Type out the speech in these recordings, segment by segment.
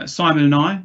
Simon and I,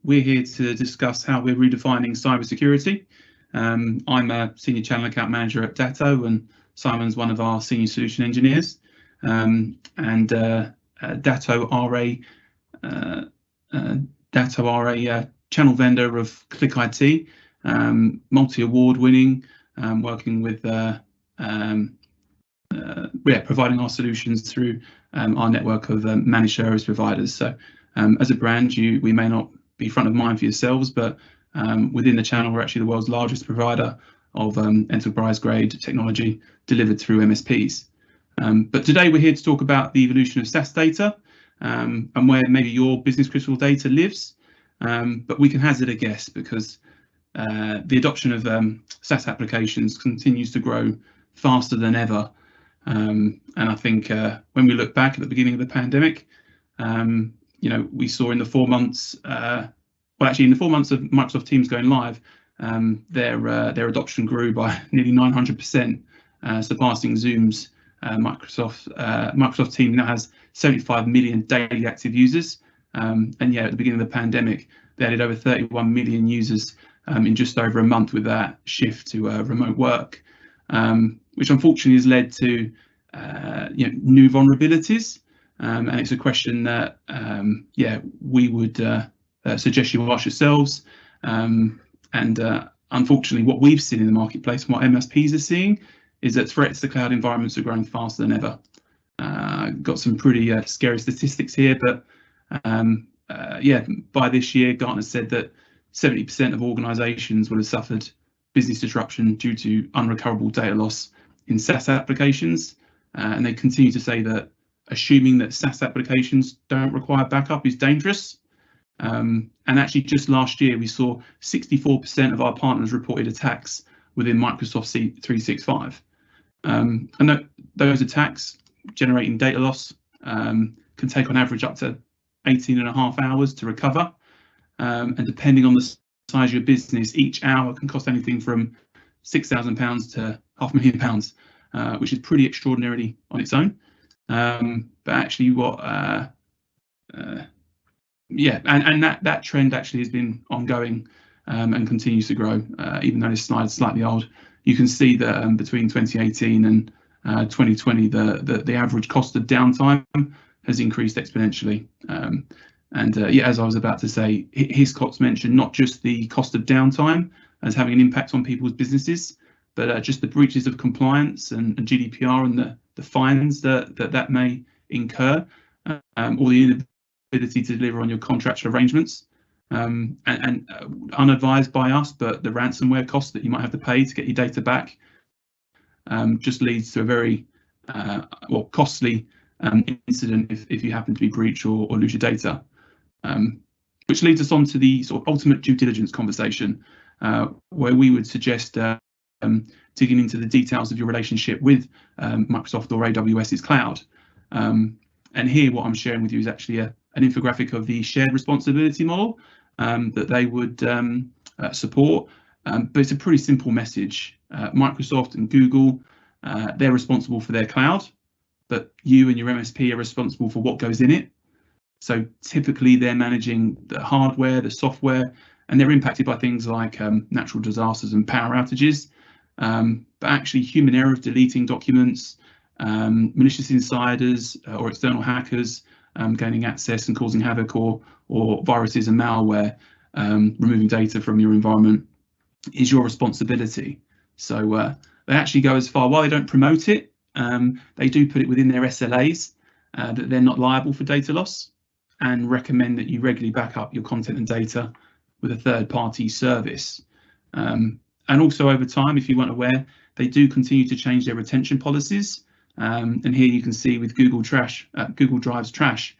we're here to discuss how we're redefining cybersecurity. I'm a senior channel account manager at Datto, and Simon's one of our senior solution engineers. Datto are a channel vendor of Click IT, multi-award winning, working with providing our solutions through our network of managed service providers. So as a brand, we may not be front of mind for yourselves, but within the channel, we're actually the world's largest provider of enterprise grade technology delivered through MSPs. But today we're here to talk about the evolution of SaaS data and where maybe your business critical data lives. But we can hazard a guess because the adoption of SaaS applications continues to grow faster than ever. And I think when we look back at the beginning of the pandemic, we saw in the 4 months, in the 4 months of Microsoft Teams going live, their adoption grew by nearly 900%, surpassing Zoom's. Microsoft Teams now has 75 million daily active users, and at the beginning of the pandemic, they added over 31 million users in just over a month with that shift to remote work, which unfortunately has led to new vulnerabilities, and it's a question that we would suggest you ask yourselves. Unfortunately, what we've seen in the marketplace and what MSPs are seeing is that threats to cloud environments are growing faster than ever. Got some pretty scary statistics here, but by this year, Gartner said that 70% of organizations will have suffered business disruption due to unrecoverable data loss in SaaS applications. And they continue to say that assuming that SaaS applications don't require backup is dangerous. And actually just last year, we saw 64% of our partners reported attacks within Microsoft 365. And those attacks generating data loss can take on average up to 18.5 hours to recover. And depending on the size of your business, each hour can cost anything from £6,000 to £500,000, which is pretty extraordinary on its own. But actually that trend actually has been ongoing and continues to grow, even though this slide is slightly old. You can see that between 2018 and 2020, the average cost of downtime has increased exponentially. As I was about to say, Hiscox mentioned not just the cost of downtime as having an impact on people's businesses, but just the breaches of compliance and GDPR and the fines that may incur, or the inability to deliver on your contractual arrangements, and unadvised by us, but the ransomware cost that you might have to pay to get your data back just leads to a very costly incident if you happen to be breached or lose your data. Which leads us on to the sort of ultimate due diligence conversation, where we would suggest digging into the details of your relationship with Microsoft or AWS's cloud. And here what I'm sharing with you is actually an infographic of the shared responsibility model that they would support. But it's a pretty simple message. Microsoft and Google, they're responsible for their cloud, but you and your MSP are responsible for what goes in it. So typically they're managing the hardware, the software, and they're impacted by things like natural disasters and power outages. But actually human error of deleting documents, malicious insiders or external hackers gaining access and causing havoc, or viruses and malware removing data from your environment is your responsibility. So they actually go as far, while they don't promote it, they do put it within their SLAs that they're not liable for data loss, and recommend that you regularly back up your content and data with a third-party service. And also over time, if you weren't aware, they do continue to change their retention policies. And here you can see with Google Drive's trash,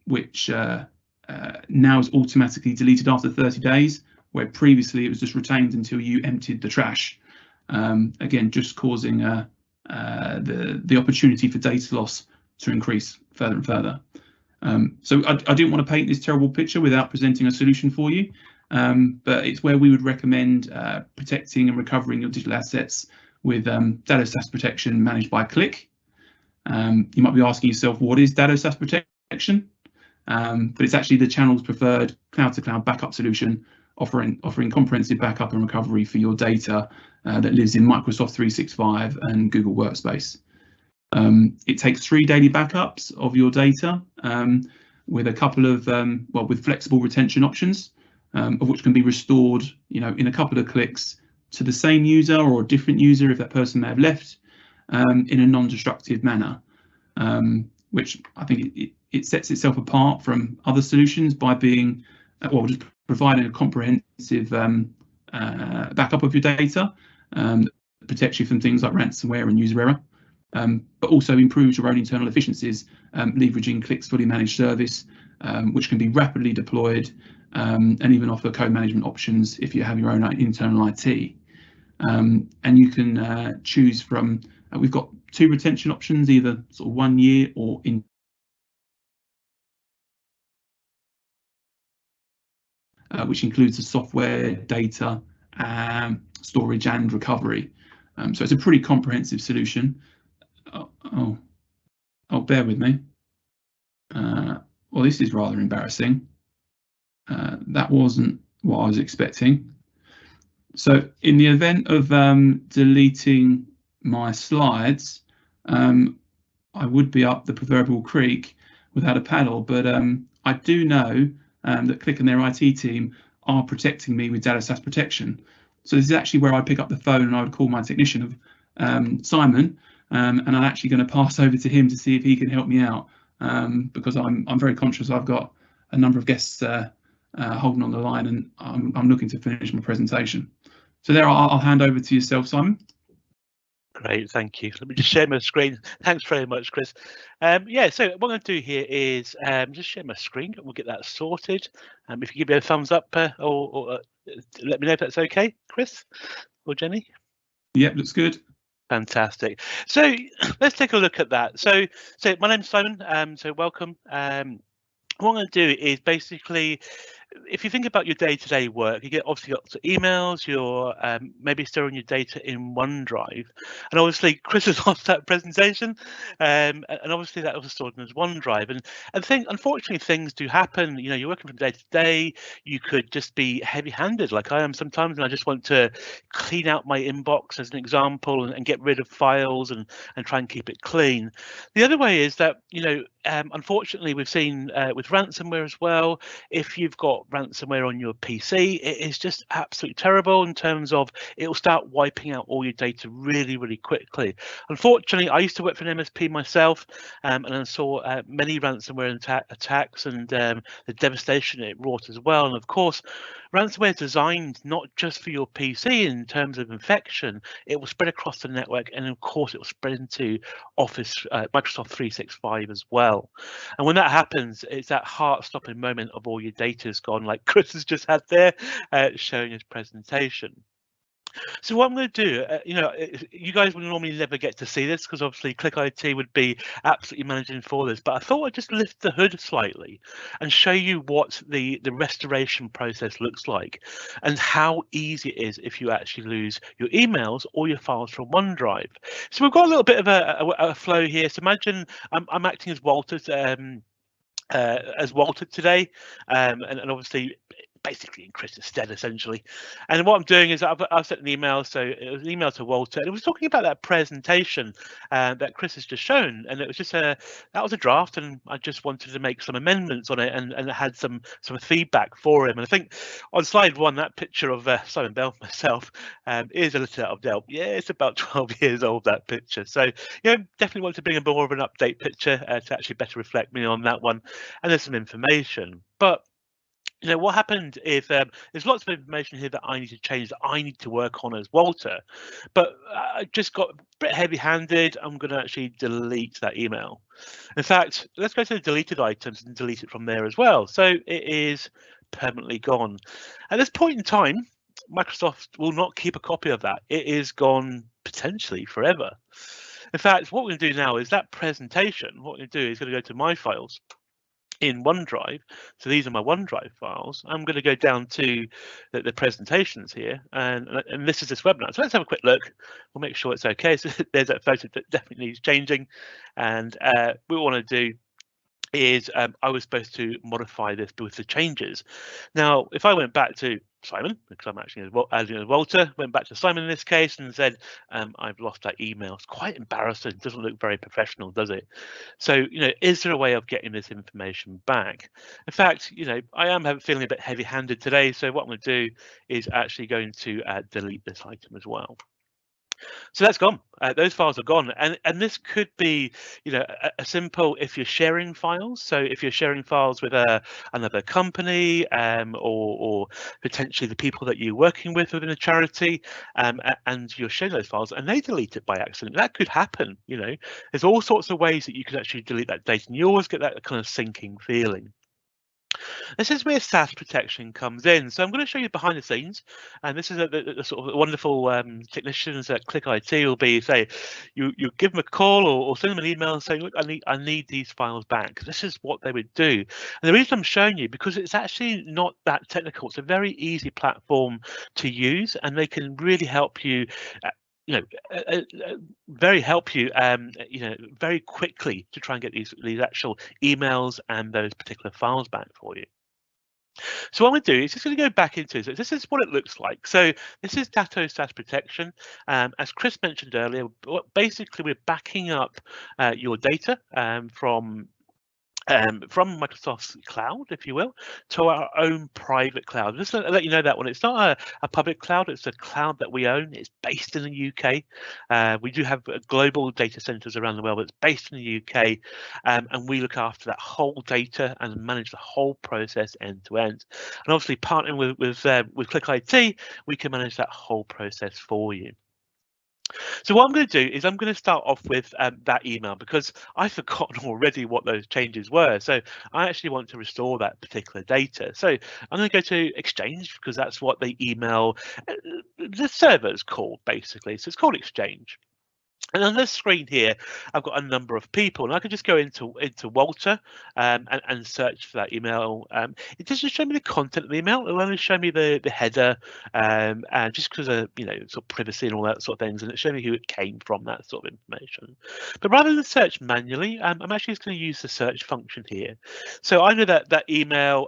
which now is automatically deleted after 30 days, where previously it was just retained until you emptied the trash. Again, just causing the opportunity for data loss to increase further and further. So I didn't want to paint this terrible picture without presenting a solution for you, but it's where we would recommend protecting and recovering your digital assets with Datto SAAS Protection managed by Click. You might be asking yourself, what is Datto SAAS Protection? but it's actually the channel's preferred cloud-to-cloud backup solution, offering comprehensive backup and recovery for your data that lives in Microsoft 365 and Google Workspace. It takes 3 daily backups of your data with a couple of with flexible retention options, of which can be restored, in a couple of clicks to the same user or a different user if that person may have left, in a non-destructive manner, which I think it sets itself apart from other solutions by being, just providing a comprehensive backup of your data that protects you from things like ransomware and user error, but also improves your own internal efficiencies, leveraging Qlik's fully managed service, which can be rapidly deployed, and even offer code management options if you have your own internal IT. And you can choose from, we've got 2 retention options, either sort of 1 year or in which includes the software, data, storage and recovery. So it's a pretty comprehensive solution. Bear with me. Well, this is rather embarrassing. That wasn't what I was expecting. So in the event of deleting my slides, I would be up the proverbial creek without a paddle, but I do know that Qlik and their IT team are protecting me with Datto SAAS Protection. So this is actually where I pick up the phone and I would call my technician of Simon, and I'm actually going to pass over to him to see if he can help me out, because I'm very conscious I've got a number of guests holding on the line, and I'm looking to finish my presentation. So there, I'll hand over to yourself, Simon. Great, thank you. Let me just share my screen. Thanks very much, Chris. Yeah, so what I'm going to do here is just share my screen. We'll get that sorted. If you give me a thumbs up or let me know if that's okay, Chris or Jenny. Yep, looks good. Fantastic. So let's take a look at that. So my name's Simon. So welcome. What I'm going to do is basically, if you think about your day-to-day work, you get obviously lots of emails, you're maybe storing your data in OneDrive, and obviously Chris has lost that presentation, and obviously that was stored in his OneDrive, and unfortunately things do happen. You're working from day to day. You could just be heavy-handed like I am sometimes, and I just want to clean out my inbox as an example and get rid of files and try and keep it clean. The other way is that unfortunately we've seen with ransomware as well, if you've got ransomware on your PC, it is just absolutely terrible in terms of it will start wiping out all your data really, really quickly. Unfortunately, I used to work for an MSP myself, and I saw many ransomware attacks and the devastation it wrought as well. And of course, ransomware is designed not just for your PC in terms of infection, it will spread across the network, and of course it will spread into Microsoft 365 as well. And when that happens, it's that heart-stopping moment of all your data is gone, like Chris has just had there, showing his presentation. So what I'm going to do, you guys will normally never get to see this because obviously Qlik IT would be absolutely managing for this, but I thought I'd just lift the hood slightly and show you what the restoration process looks like and how easy it is if you actually lose your emails or your files from OneDrive. So we've got a little bit of a flow here. So imagine I'm acting as Walter today, and obviously basically in Chris's stead essentially. And what I'm doing is I've sent an email, so it was an email to Walter, and it was talking about that presentation that Chris has just shown, and it was just that was a draft, and I just wanted to make some amendments on it and had some feedback for him. And I think on slide 1, that picture of Simon Bell, myself, is a little out of date. Yeah, it's about 12 years old, that picture. So definitely want to bring a more of an update picture to actually better reflect me on that one. And there's some information, but what happened is there's lots of information here that I need to change, that I need to work on as Walter, but I just got a bit heavy-handed. I'm going to actually delete that email. In fact, let's go to the deleted items and delete it from there as well. So it is permanently gone. At this point in time, Microsoft will not keep a copy of that. It is gone potentially forever. In fact, what we're going to do now is that presentation, what we're going to do is going to go to My Files in OneDrive. So these are my OneDrive files. I'm going to go down to the presentations here, and this is this webinar. So let's have a quick look. We'll make sure it's okay. So there's that photo that definitely needs changing, and what we want to do is I was supposed to modify this with the changes. Now, if I went back to Simon, because I'm actually as Walter, went back to Simon in this case and said, I've lost that email. It's quite embarrassing. It doesn't look very professional, does it? So, is there a way of getting this information back? In fact, I am feeling a bit heavy-handed today. So what I'm going to do is actually going to delete this item as well. So that's gone. Those files are gone, and this could be, a simple, if you're sharing files. So if you're sharing files with another company, or potentially the people that you're working with within a charity, and you're sharing those files, and they delete it by accident. That could happen. There's all sorts of ways that you could actually delete that data, and you always get that kind of sinking feeling. This is where SAAS Protection comes in. So I'm going to show you behind the scenes, and this is the sort of wonderful technicians at Click IT will be say, you give them a call or send them an email and say, look, I need these files back. This is what they would do. And the reason I'm showing you, because it's actually not that technical. It's a very easy platform to use, and they can really help you. Very help you, very quickly to try and get these actual emails and those particular files back for you. So what I'm going to do is just going to go back into this. This is what it looks like. So this is Datto SAAS Protection. As Chris mentioned earlier, basically we're backing up your data from Microsoft's cloud, if you will, to our own private cloud. Just to let you know that one, it's not a public cloud, it's a cloud that we own. It's based in the UK. We do have global data centers around the world, but it's based in the UK, and we look after that whole data and manage the whole process end to end. And obviously partnering with Click IT, we can manage that whole process for you. So what I'm going to do is I'm going to start off with that email, because I've forgotten already what those changes were. So I actually want to restore that particular data. So I'm going to go to Exchange, because that's what the email, the server is called basically. So it's called Exchange. And on this screen here, I've got a number of people, and I can just go into Walter and search for that email. It doesn't show me the content of the email; it'll only show me the header, and just because of sort of privacy and all that sort of things, and it shows me who it came from, that sort of information. But rather than search manually, I'm actually just going to use the search function here. So I know that email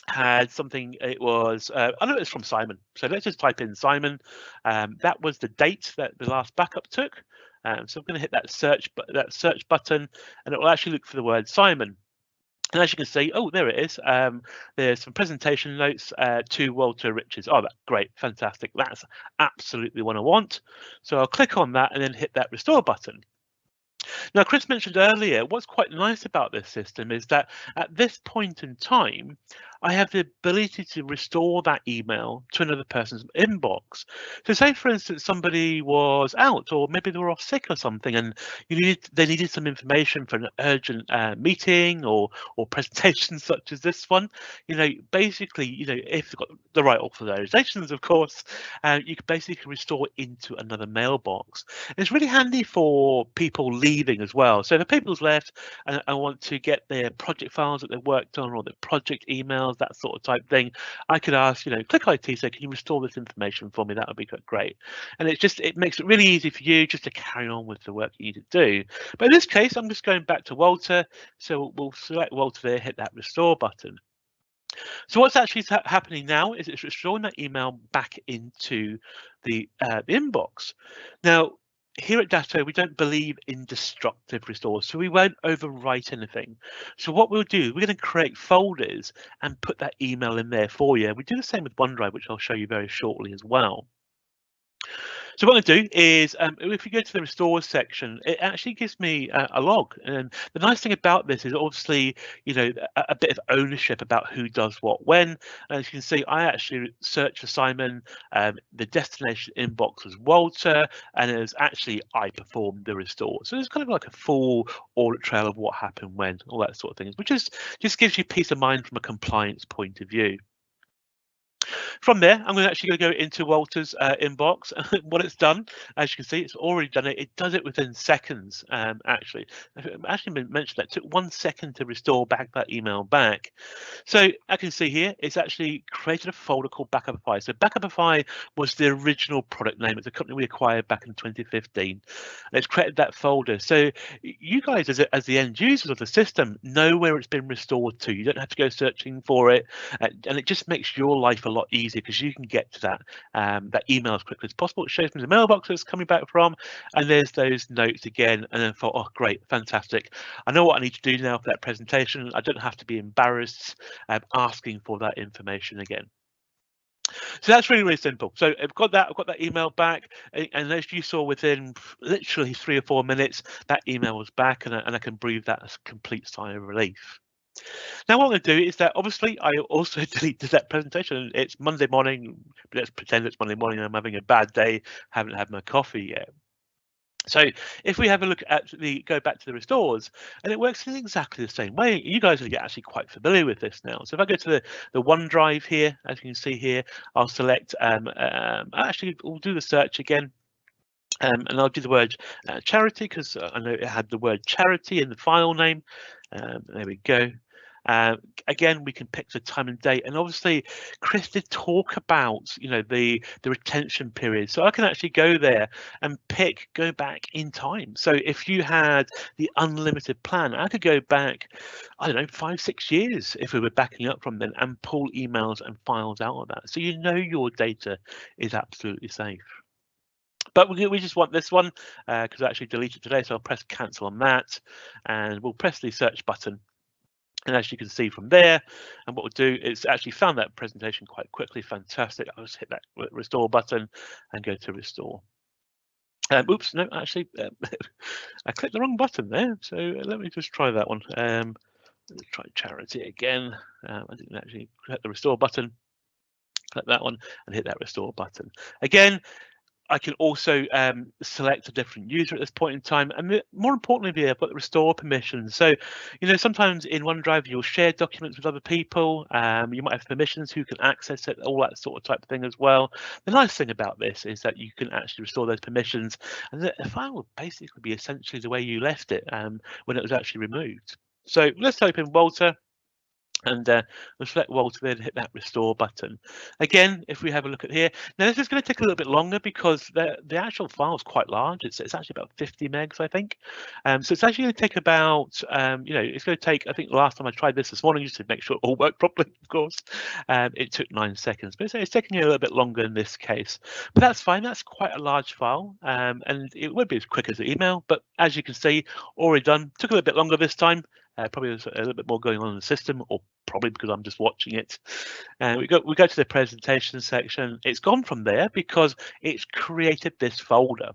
had something. It was I know it's from Simon, so let's just type in Simon. That was the date that the last backup took. So I'm going to hit that search button, and it will actually look for the word Simon. And as you can see, oh, there it is. There's some presentation notes to Walter Richards. Oh, that's great, fantastic. That's absolutely what I want. So I'll click on that and then hit that restore button. Now, Chris mentioned earlier, what's quite nice about this system is that at this point in time, I have the ability to restore that email to another person's inbox. So say, for instance, somebody was out, or maybe they were off sick or something, and they needed some information for an urgent meeting or presentation such as this one. Basically, if you've got the right authorizations, of course, you can basically restore into another mailbox. And it's really handy for people leaving as well. So if people's left and want to get their project files that they've worked on, or their project emails, that sort of type thing, I could ask, Click IT, say, can you restore this information for me? That would be great. And it makes it really easy for you just to carry on with the work you need to do. But in this case, I'm just going back to Walter. So we'll select Walter there, hit that restore button. So what's actually happening now is it's restoring that email back into the inbox. Now, here at Datto, we don't believe in destructive restores, so we won't overwrite anything. So what we'll do, we're going to create folders and put that email in there for you. We do the same with OneDrive, which I'll show you very shortly as well. So what I'm going to do is, if you go to the restore section, it actually gives me a log. And the nice thing about this is obviously, a bit of ownership about who does what when. As you can see, I actually searched for Simon. The destination inbox was Walter, and it was actually I performed the restore. So it's kind of like a full audit trail of what happened when, all that sort of things, which just gives you peace of mind from a compliance point of view. From there, I'm actually going to go into Walter's inbox. What it's done, as you can see, it's already done it. It does it within seconds, actually. I actually mentioned that it took 1 second to restore back that email back. So I can see here, it's actually created a folder called Backupify. So Backupify was the original product name. It's a company we acquired back in 2015. And it's created that folder. So you guys, as the end users of the system, know where it's been restored to. You don't have to go searching for it. And it just makes your life a lot easier because you can get to that email as quickly as possible. It shows me the mailbox it's coming back from, and there's those notes again. And then I thought, oh, great, fantastic. I know what I need to do now for that presentation. I don't have to be embarrassed asking for that information again. So that's really, really simple. So I've got that email back, and as you saw, within literally 3 or 4 minutes, that email was back, and I can breathe that as a complete sigh of relief. Now, what I'm going to do is that obviously I also deleted that presentation. It's Monday morning, but let's pretend it's Monday morning. I'm having a bad day, haven't had my coffee yet. So if we have a look at go back to the restores, and it works in exactly the same way. You guys will get actually quite familiar with this now. So if I go to the OneDrive here, as you can see here, I'll select, actually we'll do the search again. And I'll do the word charity because I know it had the word charity in the file name. There we go. Again, we can pick the time and date, and obviously Chris did talk about the retention period, so I can actually go there and go back in time. So if you had the unlimited plan, I could go back, I don't know, 5-6 years if we were backing up from then, and pull emails and files out of that, so your data is absolutely safe. But we just want this one because I actually deleted it today, so I'll press cancel on that, and we'll press the search button. And as you can see from there, and what we'll do is actually found that presentation quite quickly. Fantastic. I'll just hit that restore button and go to restore. Oops, no, actually, I clicked the wrong button there. So let me just try that one. Let's try charity again. I didn't actually click the restore button. Click that one and hit that restore button. Again, I can also select a different user at this point in time, and more importantly, I've got the restore permissions. So, sometimes in OneDrive you'll share documents with other people. You might have permissions who can access it, all that sort of type of thing as well. The nice thing about this is that you can actually restore those permissions, and the file will basically be essentially the way you left it when it was actually removed. So let's type in Walter. And we'll select Walter there and hit that restore button. Again, if we have a look at here, now this is going to take a little bit longer because the actual file is quite large. It's actually about 50 megs, I think. So it's actually going to take about, it's going to take, I think the last time I tried this morning, just to make sure it all worked properly, of course, it took 9 seconds. But it's taking you a little bit longer in this case. But that's fine. That's quite a large file. And it would be as quick as the email. But as you can see, already done. Took a little bit longer this time. Probably there's a little bit more going on in the system, or probably because I'm just watching it. We go to the presentation section. It's gone from there because it's created this folder.